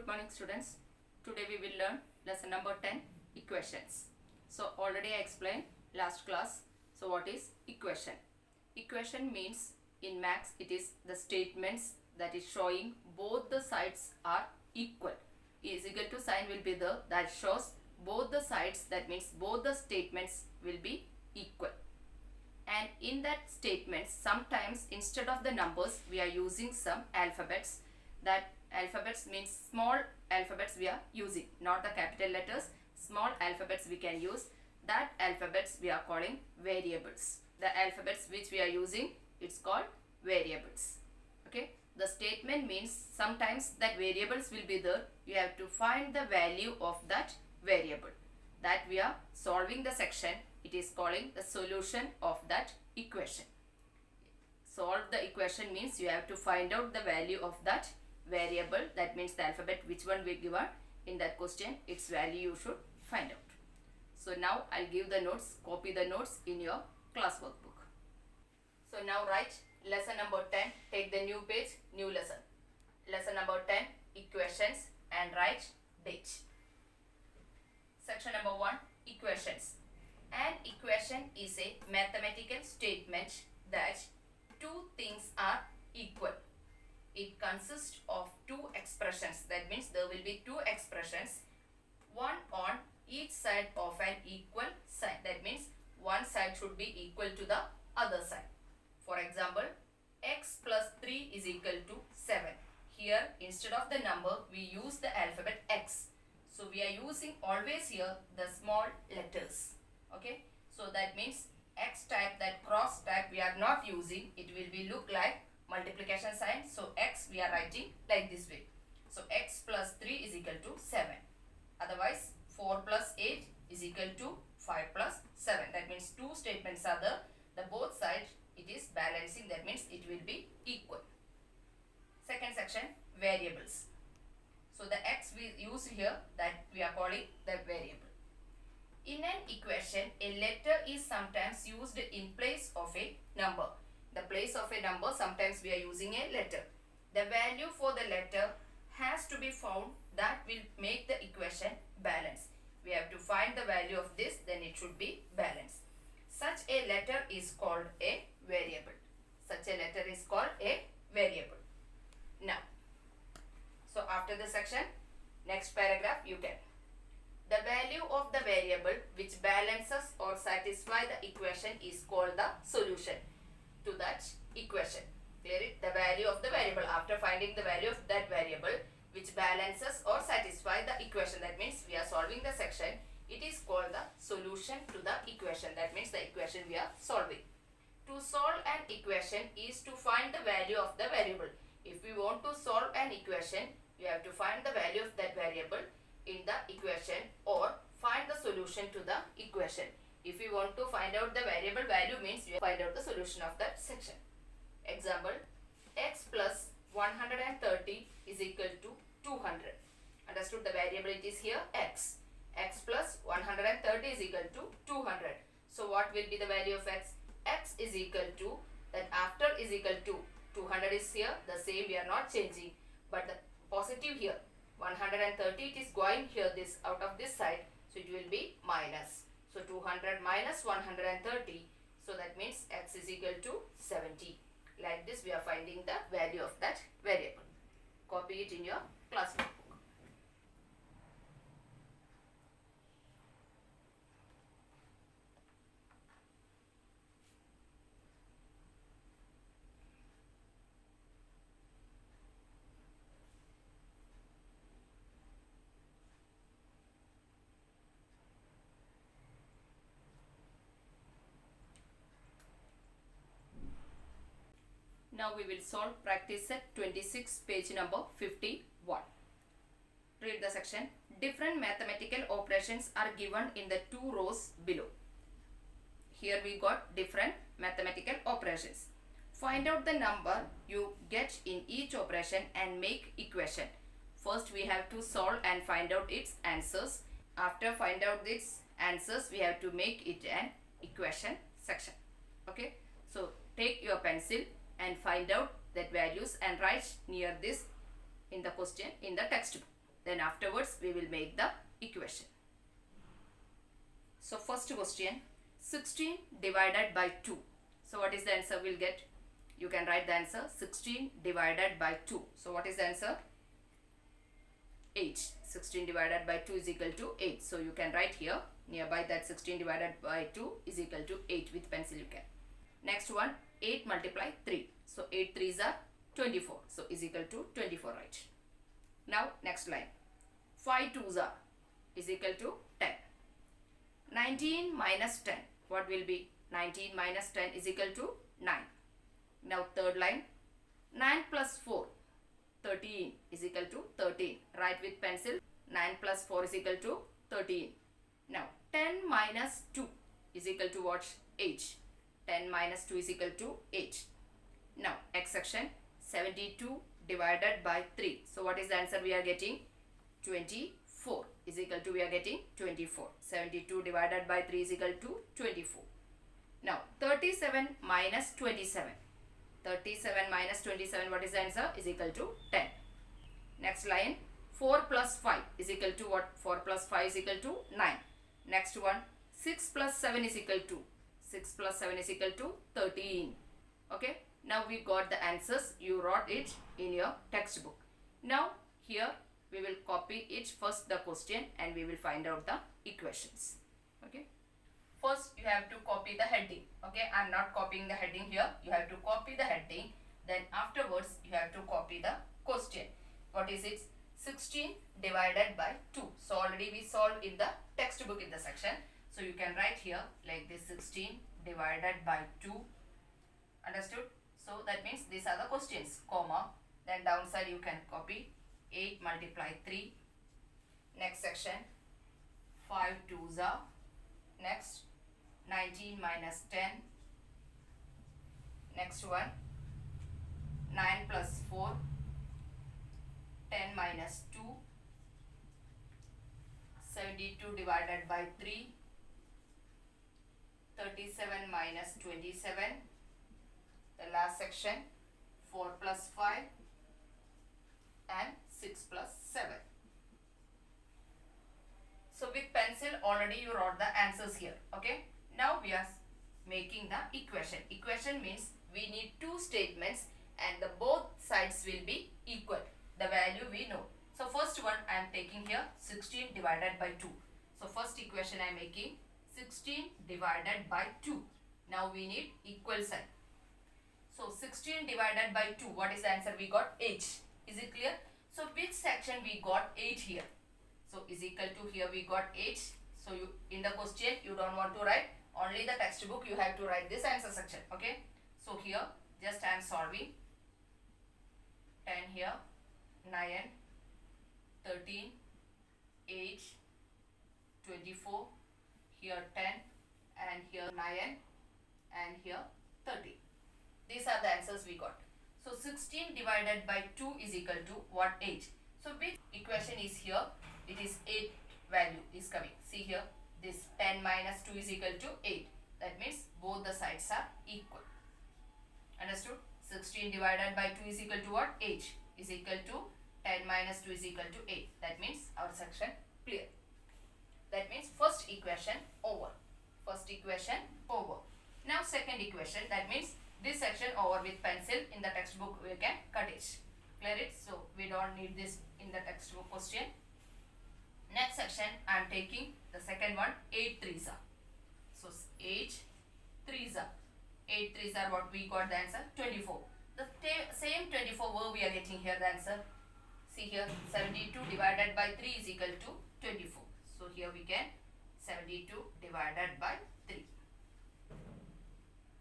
morning students. Today we will learn lesson number 10, equations. So already I explained last class. So what is equation? Equation means in maths it is the statements that is showing both the sides are equal. Is equal to sign will be the that shows both the sides, that means both the statements will be equal. And in that statement sometimes instead of the numbers we are using some alphabets. That alphabets means small alphabets we are using, not the capital letters. Small alphabets we can use. That alphabets we are calling variables. The alphabets which we are using, it's called variables. Okay, the statement means sometimes that variables will be there. You have to find the value of that variable. That we are solving the section, it is calling the solution of that equation. Solve the equation means you have to find out the value of that variable. That means the alphabet which one we given in that question, its value you should find out. So now I'll give the notes, copy the notes in your class workbook. So now write lesson number 10, take the new page, new lesson. Lesson number 10, equations, and write date. Section number 1, equations. An equation is a mathematical statement that two things are equal. It consists of two expressions. That means there will be two expressions, one on each side of an equal sign. That means one side should be equal to the other side. For example, x plus 3 is equal to 7. Here instead of the number we use the alphabet x. So we are using always here the small letters. Okay, so that means x type, that cross type we are not using. It will be look like multiplication sign. So x we are writing like this way. So x plus 3 is equal to 7. Otherwise 4 plus 8 is equal to 5 plus 7. That means two statements are there. The both sides it is balancing. That means it will be equal. Second section, variables. So the x we use here, that we are calling the variable. In an equation, a letter is sometimes used in place of a number. The place of a number, sometimes we are using a letter. The value for the letter has to be found. That will make the equation balanced. We have to find the value of this, then it should be balanced. Such a letter is called a variable. Such a letter is called a variable. Now, so after the section, next paragraph you can. The value of the variable which balances or satisfies the equation is called the solution to that equation. Clear it? The value of the variable, after finding the value of that variable which balances or satisfies the equation, that means we are solving the section, it is called the solution to the equation. That means the equation we are solving. To solve an equation is to find the value of the variable. If we want to solve an equation, you have to find the value of that variable in the equation or find the solution to the equation. If we want to find out the variable value means you find out the solution of that section. Example, x plus 130 is equal to 200. Understood? The variable it is here x. X plus 130 is equal to 200. So what will be the value of x? X is equal to, that after is equal to 200 is here, the same we are not changing, but the positive here 130 it is going here, this out of this side, so it will be minus. So 200 minus 130, so that means x is equal to 70. Like this we are finding the value of that variable. Copy it in your class notebook. Now we will solve practice set 26, page number 51. Read the section. Different mathematical operations are given in the two rows below. Here we got different mathematical operations. Find out the number you get in each operation and make equation. First we have to solve and find out its answers. After find out its answers, we have to make it an equation section. Okay. So take your pencil and find out that values and write near this in the question in the textbook. Then afterwards we will make the equation. So first question, 16 divided by 2. So what is the answer we'll get? You can write the answer, 16 divided by 2. So what is the answer? 8. 16 divided by 2 is equal to 8. So you can write here nearby that 16 divided by 2 is equal to 8. With pencil you can. Next one, 8 multiply 3. So 8 3s are 24. So is equal to 24, right? Now next line, 5 2s are is equal to 10. 19 minus 10. What will be? 19 minus 10 is equal to 9. Now third line, 9 plus 4. 13 is equal to 13. Write with pencil. 9 plus 4 is equal to 13. Now 10 minus 2 is equal to what? 8. 10 minus 2 is equal to 8. Now next section, 72 divided by 3. So what is the answer we are getting? 24 is equal to, we are getting 24. 72 divided by 3 is equal to 24. Now 37 minus 27. 37 minus 27, what is the answer? Is equal to 10. Next line, 4 plus 5 is equal to what? 4 plus 5 is equal to 9. Next one, 6 plus 7 is equal to, 6 plus 7 is equal to 13. Okay, now we got the answers. You wrote it in your textbook. Now here we will copy it first the question and we will find out the equations. Okay. First you have to copy the heading. Okay, I am not copying the heading here. You have to copy the heading. Then afterwards you have to copy the question. What is it? 16 divided by 2. So already we solved in the textbook in the section. So you can write here like this, 16 divided by 2. Understood? So that means these are the questions, comma. Then downside you can copy 8 multiply 3. Next section, 5 2s are. Next, 19 minus 10. Next one, 9 plus 4. 10 minus 2. 72 divided by 3. 37 minus 27. The last section, 4 plus 5 and 6 plus 7. So with pencil already you wrote the answers here. Okay. Now we are making the equation. Equation means we need two statements and the both sides will be equal. The value we know. So first one I am taking here 16 divided by 2. So first equation I am making 16 divided by 2. Now we need equal sign. So 16 divided by 2. What is the answer? We got 8. Is it clear? So which section we got 8 here? So is equal to, here we got 8. So you in the question you don't want to write only the textbook, you have to write this answer section. Okay. So here just I am solving. 10 here, 9, 13, 8, 24, here 10 and here 9 and here 30. These are the answers we got. So 16 divided by 2 is equal to what? 8. So which equation is here? It is 8 value is coming. See here, this 10 minus 2 is equal to 8. That means both the sides are equal. Understood? 16 divided by 2 is equal to what? 8 is equal to 10 minus 2 is equal to 8. That means our section clear. That means first equation over. First equation over. Now second equation, that means this section over with pencil. In the textbook we can cut it. Clear it? So we don't need this in the textbook question. Next section I am taking the second one, 8 3s are. So 8 3s are. 8 3s are what we got the answer? 24. The same 24 where we are getting here the answer. See here, 72 divided by 3 is equal to 24. So here we can 72 divided by 3.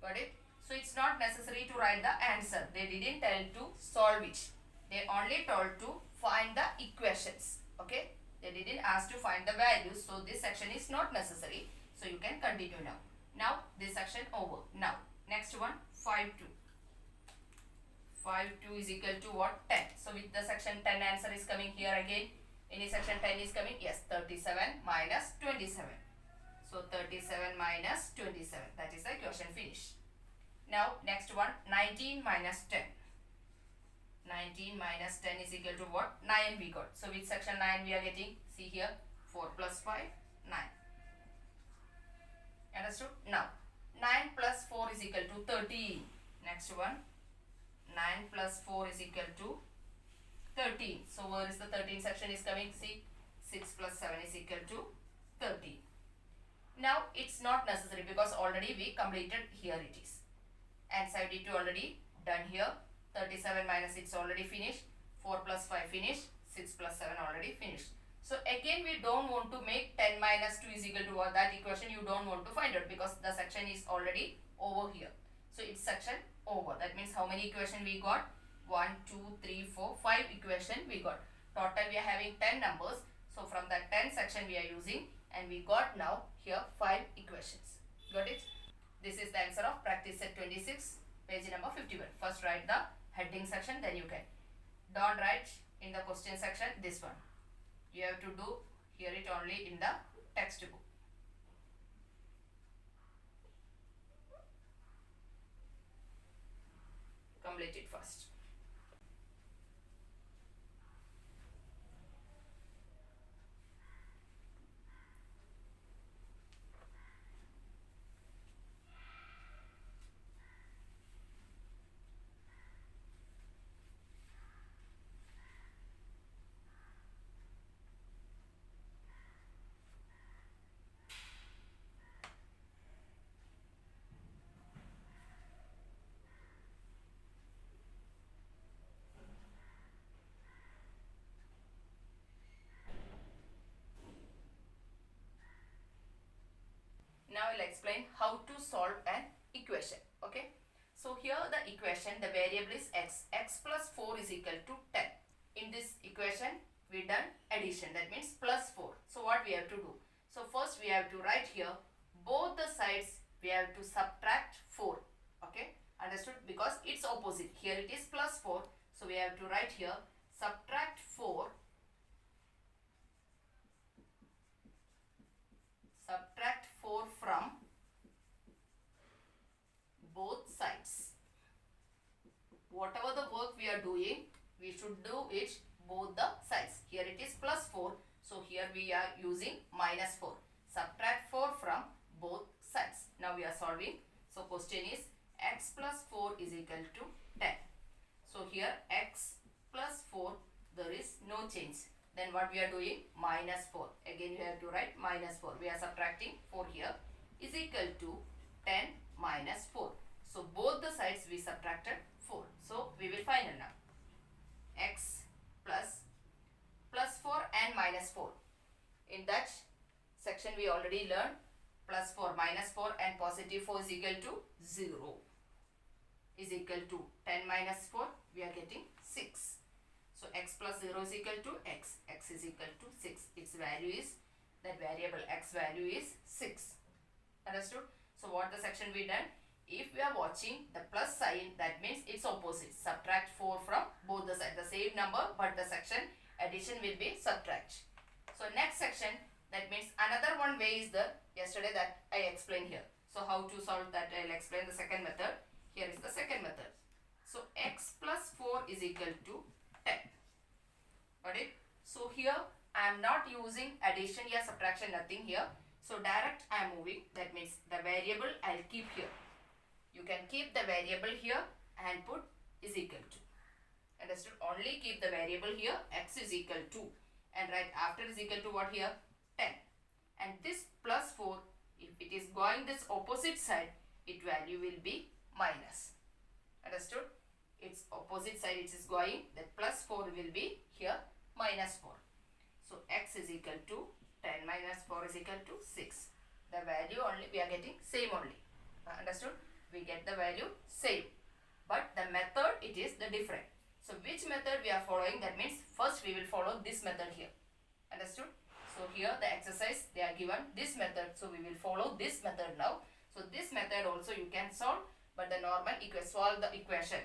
Got it? So it's not necessary to write the answer. They didn't tell to solve it. They only told to find the equations. Okay? They didn't ask to find the values. So this section is not necessary. So you can continue now. Now this section over. Now next one, 5 2. 5 2 is equal to what? 10. So with the section 10 answer is coming here again. Any section 10 is coming? Yes, 37 minus 27. So 37 minus 27. That is the equation finish. Now next one, 19 minus 10. 19 minus 10 is equal to what? 9 we got. So which section 9 we are getting? See here, 4 plus 5, 9. Understood? Now, 9 plus 4 is equal to 13. Next one, 9 plus 4 is equal to 13. So where is the 13 section is coming? See, 6 plus 7 is equal to 13. Now, it's not necessary because already we completed here it is. And 72 already done here. 37 minus 6 already finished. 4 plus 5 finished. 6 plus 7 already finished. So again we don't want to make 10 minus 2 is equal to what? That equation you don't want to find out because the section is already over here. So it's section over. That means how many equation we got? 1, 2, 3, 4, 5 equation we got. Total we are having 10 numbers. So from that 10 section we are using and we got now here 5 equations. Got it? This is the answer of practice set 26, page number 51. First write the heading section, then you can. Don't write in the question section this one. You have to do hear it only in the textbook. Complete it first. Now I will explain how to solve an equation. Okay. So here the equation, the variable is x. X plus 4 is equal to 10. In this equation, we done addition. That means plus 4. So what we have to do? So first we have to write here both the sides we have to subtract 4. Okay. Understood? Because it's opposite. Here it is plus 4. So we have to write here subtract 4. Subtract 4 from both sides. Whatever the work we are doing, we should do it both the sides. Here it is plus 4. So here we are using minus 4. Subtract 4 from both sides. Now we are solving. So question is x plus 4 is equal to 10. So here x plus 4, there is no change. Then what we are doing? Minus 4. Again you have to write minus 4. We are subtracting 4 here is equal to 10 minus 4. So both the sides we subtracted 4. So we will find now. X plus 4 and minus 4. In that section we already learned plus 4 minus 4 and positive 4 is equal to 0. Is equal to 10 minus 4. We are getting 6. So x plus 0 is equal to x. X is equal to 6. Its value is, that variable x value is 6. Understood? So what the section we done? If we are watching the plus sign, that means it's opposite. Subtract 4 from both the sides. The same number but the section addition will be subtract. So next section, that means another one way is the yesterday that I explained here. So how to solve that, I will explain the second method. Here is the second method. So x plus 4 is equal to 10. Got it? So here I am not using addition or subtraction, nothing here. So direct I am moving. That means the variable I will keep here. You can keep the variable here and put is equal to. Understood? Only keep the variable here x is equal to. And right after is equal to what here? 10. And this plus 4, if it is going this opposite side, its value will be minus. Understood? Its opposite side it is going, that plus 4 will be here minus 4. So x is equal to 10 minus 4 is equal to 6. The value only we are getting same only. Understood? We get the value same. But the method it is the different. So which method we are following? That means first we will follow this method here. Understood? So here the exercise they are given this method. So we will follow this method now. So this method also you can solve. But the normal solve the equation.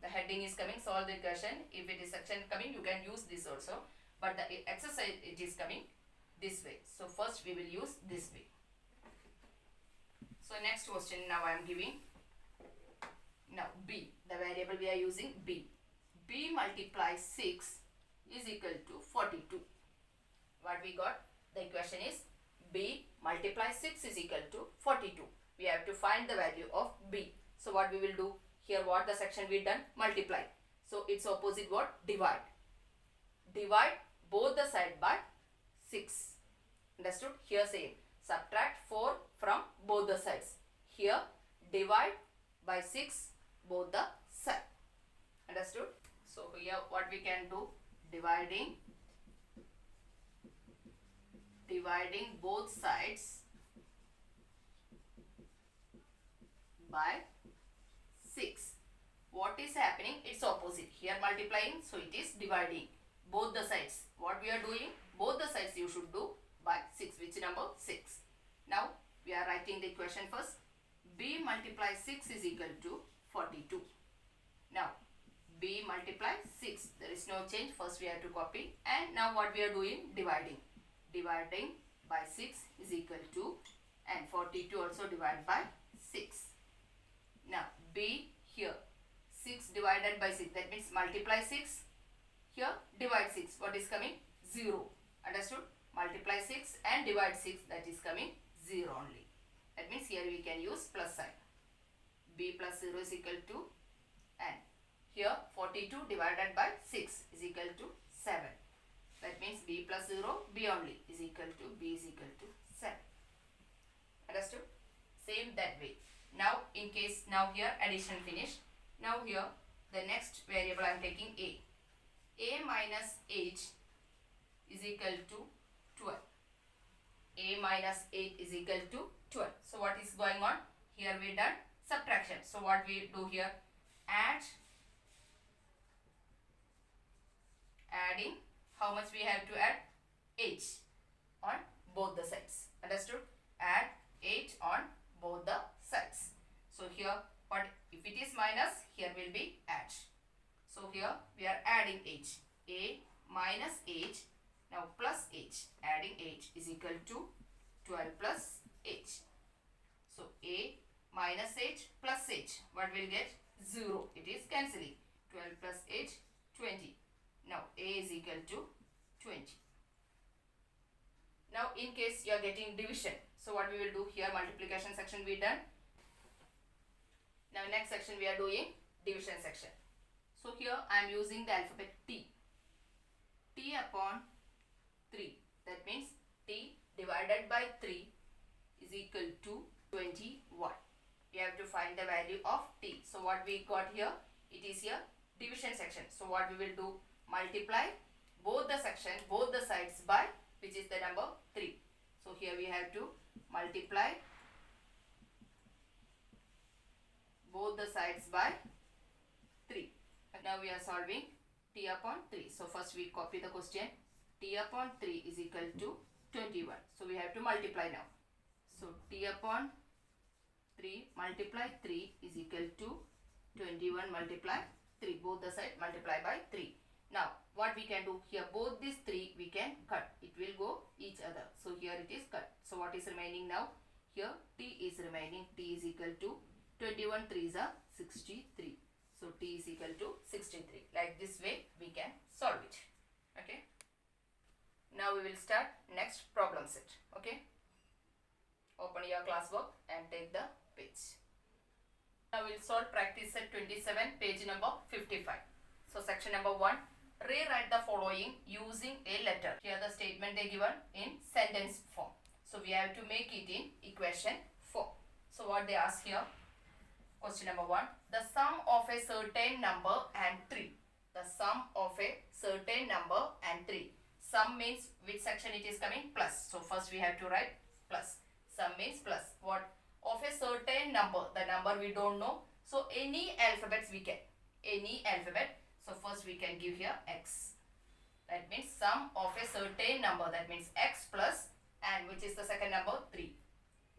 The heading is coming, solve the equation. If it is section coming, you can use this also. But the exercise it is coming this way. So first we will use this way. So next question now I am giving. Now b, the variable we are using b. b multiply 6 is equal to 42. What we got? The equation is b multiply 6 is equal to 42. We have to find the value of b. So what we will do? Here what the section we done? Multiply. So its opposite what? Divide. Divide both the side by 6. Understood? Here same. Subtract 4 from both the sides. Here divide by 6 both the sides. Understood? So here what we can do? Dividing both sides by 6. What is happening? It's opposite. Here multiplying, so it is dividing both the sides. What we are doing? Both the sides you should do by 6. Which number? 6. Now we are writing the equation first. b multiply 6 is equal to 42. Now b multiply 6. There is no change. First we have to copy. And now what we are doing? Dividing. Dividing by 6 is equal to, and 42 also divide by 6. Now b here 6 divided by 6, that means multiply 6. Here divide 6. What is coming? 0. Understood? Multiply 6 and divide 6, that is coming 0 only. That means here we can use plus sign. b plus 0 is equal to, and here 42 divided by 6 is equal to 7. That means b plus 0, b only is equal to, b is equal to 7. Understood? Same that way. Now in case, now here addition finished. Now here the next variable I am taking a. a minus 8 is equal to 12. a minus 8 is equal to 12. So what is going on? Here we done subtraction. So what we do here? Adding, how much we have to add? 8 on both the sides. Understood? Add 8 on both the sides. So here what, if it is minus, here will be add. So here we are adding 8. a minus 8, now plus 8. Adding 8 is equal to 12 plus 8. So a minus 8 plus 8, what will get? 0. It is cancelling. 12 plus 8, 20. Now a is equal to 20. Now in case you are getting division, so what we will do here? Multiplication section we done. Now next section we are doing division section. So here I am using the alphabet T. T upon 3. That means T divided by 3 is equal to 21. We have to find the value of T. So what we got here? It is here division section. So what we will do? Multiply both the section, both the sides by, which is the number 3. So here we have to multiply both the sides by 3. And now we are solving t upon 3. So first we copy the question. T upon 3 is equal to 21. So we have to multiply now. So t upon 3 multiply 3 is equal to 21 multiply 3. Both the sides multiply by 3. Now what we can do here? Both these 3 we can cut. It will go each other. So here it is cut. So what is remaining now? Here t is remaining. T is equal to 21 3s are 63. So t is equal to 63. Like this way we can solve it. Okay. Now we will start next problem set. Okay. Open your classwork and take the page. Now we will solve practice set 27, page number 55. So section number 1. Rewrite the following using a letter. Here the statement they given in sentence form. So we have to make it in equation form. So what they ask here? Question number 1. The sum of a certain number and 3. The sum of a certain number and 3. Sum means which section it is coming? Plus. So first we have to write plus. Sum means plus. What? Of a certain number. The number we don't know. So any alphabets we can. Any alphabet. So first we can give here x. That means sum of a certain number. That means x plus, and which is the second number? 3.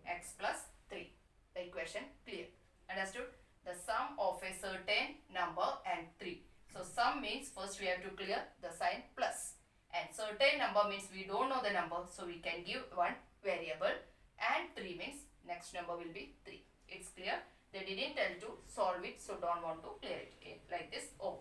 X plus 3. The equation clear. Understood? The sum of a certain number and 3. So sum means first we have to clear the sign plus. And certain number means we don't know the number. So we can give one variable. And 3 means next number will be 3. It's clear? They didn't tell to solve it. So don't want to clear it. Okay? Like this. Oh.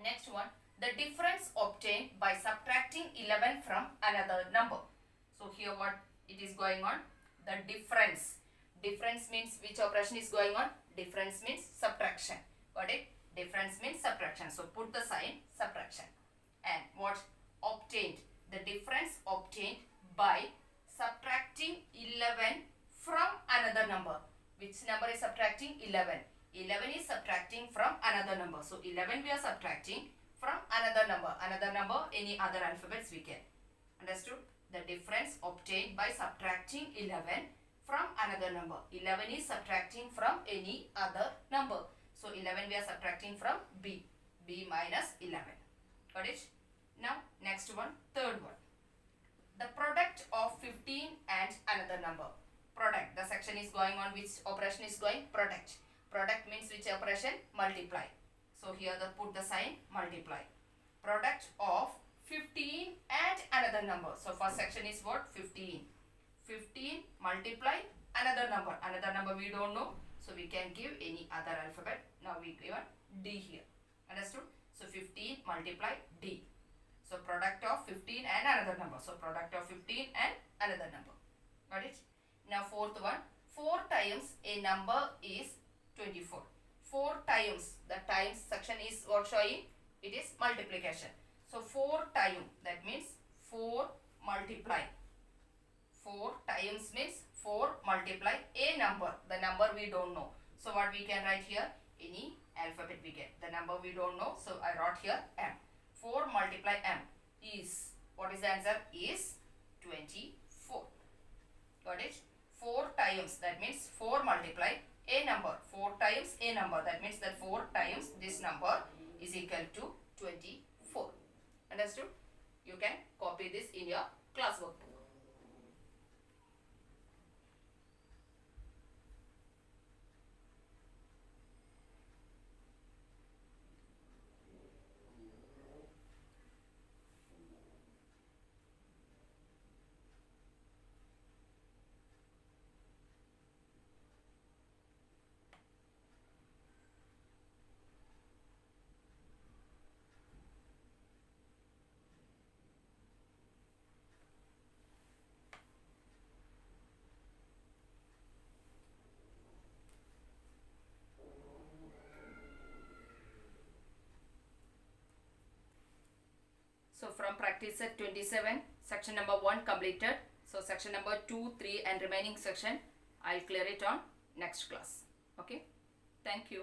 Next one, the difference obtained by subtracting 11 from another number. So here what it is going on? The difference. Difference means which operation is going on? Difference means subtraction. Got it? Difference means subtraction. So put the sign subtraction. And what? Obtained. The difference obtained by subtracting 11 from another number. Which number is subtracting? 11. 11 is subtracting from another number. So 11 we are subtracting from another number. Another number, any other alphabets we can. Understood? The difference obtained by subtracting 11 from another number. 11 is subtracting from any other number. So 11 we are subtracting from B. B minus 11. Got it? Now next one, third one. The product of 15 and another number. Product. The section is going on. Which operation is going? Product. Product means which operation? Multiply. So here put the sign multiply. Product of 15 and another number. So first section is what? 15. 15 multiply another number. Another number we don't know. So we can give any other alphabet. Now we give D here. Understood? So 15 multiply D. So product of 15 and another number. So product of 15 and another number. Got it? Now fourth one. 4 times a number is 24. 4 times. The times section is what showing? It is multiplication. So 4 times. That means 4 multiply. 4 times means 4 multiply a number. The number we don't know. So what we can write here? Any alphabet we get. The number we don't know. So I wrote here M. 4 multiply M is, what is the answer? Is 24. Got it? 4 times, that means 4 multiply a number. 4 times a number, that means that 4 times this number is equal to 24. Understood? You can copy this in your class workbook. So from practice set 27, section number 1 completed. So section number 2, 3 and remaining section, I'll clear it on next class. Okay. Thank you.